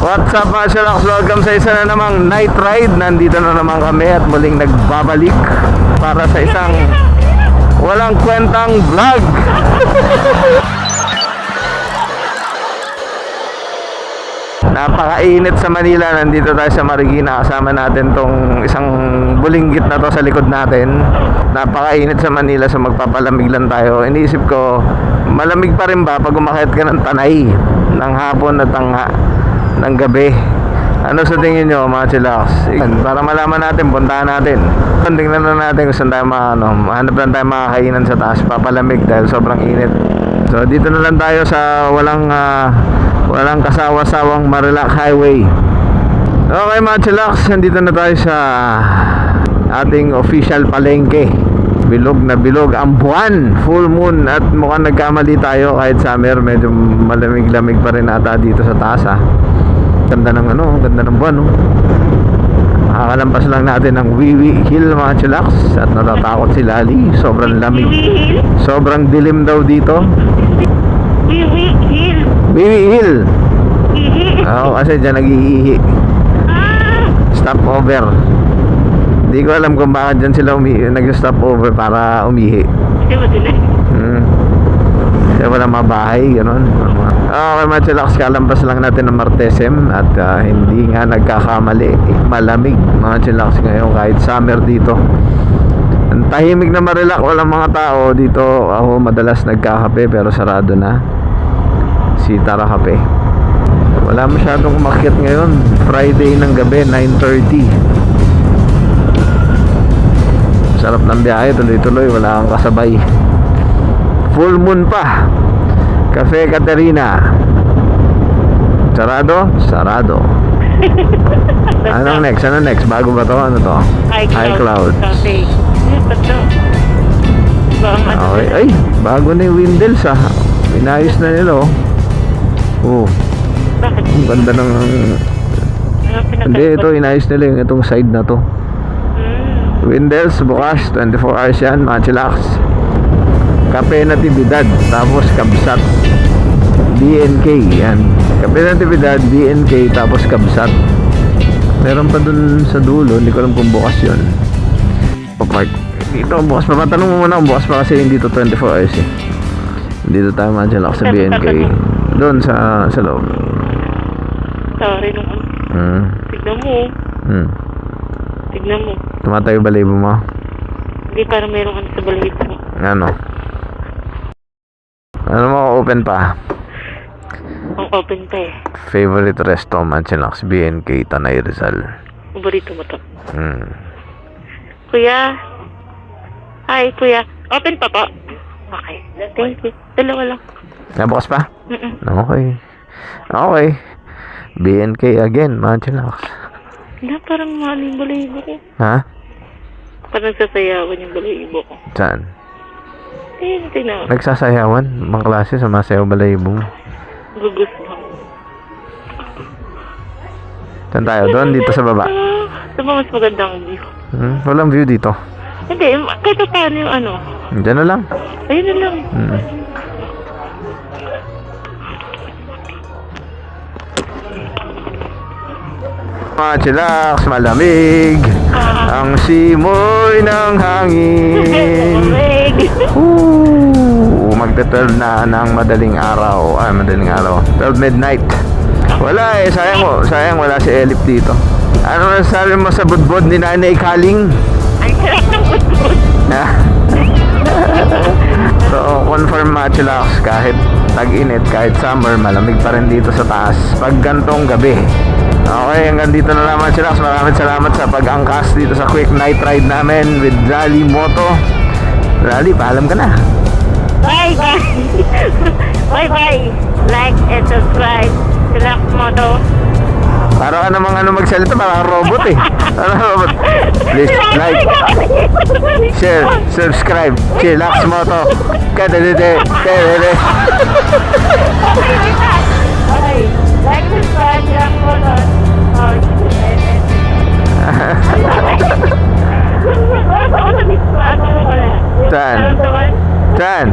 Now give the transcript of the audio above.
What's up mga Sherlock? Welcome sa isa na namang night ride. Nandito na naman kami at muling nagbabalik para sa isang walang kwentang vlog. Napakainit sa Manila. Nandito tayo sa Marikina. Kasama natin tong isang bulinggit na to sa likod natin. Napakainit sa Manila, so magpapalamig lang tayo. Iniisip ko, malamig pa rin ba pag umakyat ka ng Tanay ng hapon at ng gabi? Ano sa tingin nyo mga chillax? Para malaman natin, puntahan natin. Tingnan na natin kung saan tayo mahanap lang tayo makakainan sa taas. Papalamig dahil sobrang init. So dito na lang tayo sa walang kasawa-sawang Marilac Highway. Okay mga chillax, nandito na tayo sa ating official palengke. Bilog na bilog ang buwan, full moon, at mukhang nagkamali tayo. Kahit summer, medyo malamig-lamig pa rin ata dito sa taas ha. Ganda ng ganda ng buwan Makakalampas lang natin ng Wiwi Hill mga chillax, at natatakot si Lali. Sobrang lamig, sobrang dilim daw dito. Wiwi Hill. Wiwi Hill. Ihi. Kasi dyan nag-iihi. Stop over. Hindi ko alam kung bakit dyan sila nag-stop over para umihi. Kasi madilim. Kasi wala mga bahay, gano'n. Okay mga chillax, kalampas lang natin ng Martesem. At hindi nga nagkakamali, malamig mga chillax ngayon kahit summer dito. Ang tahimik na Marilac, walang mga tao dito. Ako madalas nagkakape pero sarado na si Tara Cafe. Wala masyadong umakyat ngayon. Friday ng gabi, 9:30. Sarap ng biyahe, tuloy-tuloy, wala kang kasabay. Full moon pa. Cafe Caterina. Sarado? Sarado. Anong next? Bago ba to? Ano to? High Clouds. Cafe. Bato. Okay. Ay, bago na yung Windels ah. Inayos na nila oh. Bakit? Ang ganda ng... Hindi, ito inayos nila yung itong side na to. Windels bukas 24 hours yan mga chillax. Cafe Natividad, tapos Kabsat, BNK yan. Cafe Natividad, BNK, tapos Kabsat. Meron pa dun sa dulo, hindi ko alam kung bukas yun. Park dito bukas pa. Matanong mo muna kung bukas pa kasi hindi to 24 hours eh. Dito tayo mga chillax sa BNK. Doon sa loob. Sorry naman. Tignan mo. Tignan mo. Tumatayo balibo mo? Hindi, parang meron ka sa balahid mo. Ano mo open pa? Ang open pa eh. Favorite resto man chillax, BNK, Tanay Rizal. Paborito mo to. Kuya. Hi, kuya. Open pa po. Okay. Thank you. Dalawa lang. Bukas pa? Okay. BNK again, man chillax. Wala, parang mahal yung balahibo ko. Ha? Parang nagsasayawan yung balahibo ko. Saan? Tingnan. Nagsasayawan? Mga klase sa masayaw balahibo mo. Gugos mo. Saan tayo? Doon? Dito sa baba? Sa mas magandang view. Walang view dito. Hindi, kahit paano yung Diyan na lang. Ayun na lang. Mga chillax, malamig ang simoy ng hangin. Magte-12 na ng madaling araw. 12 midnight. Wala sayang wala si Elip dito. Ano nasabi mo sa budbod ni Nanay Kaling? Ay, sarap ng budbod. So, confirm mga chillax, kahit tag-init, kahit summer, malamig pa rin dito sa taas pag gantong gabi. Okay, hanggang dito na lang mga chillax. Maraming salamat sa pag-angkas dito sa quick night ride namin with Lali Moto. Lali, paalam ka na. Bye. Bye. Like and subscribe. Chillax Moto. Para ka namang magsalita, parang robot eh. Robot. Please like, share, subscribe. Chillax Moto. Kadalite. Like, subscribe, Chillax Moto. Saan?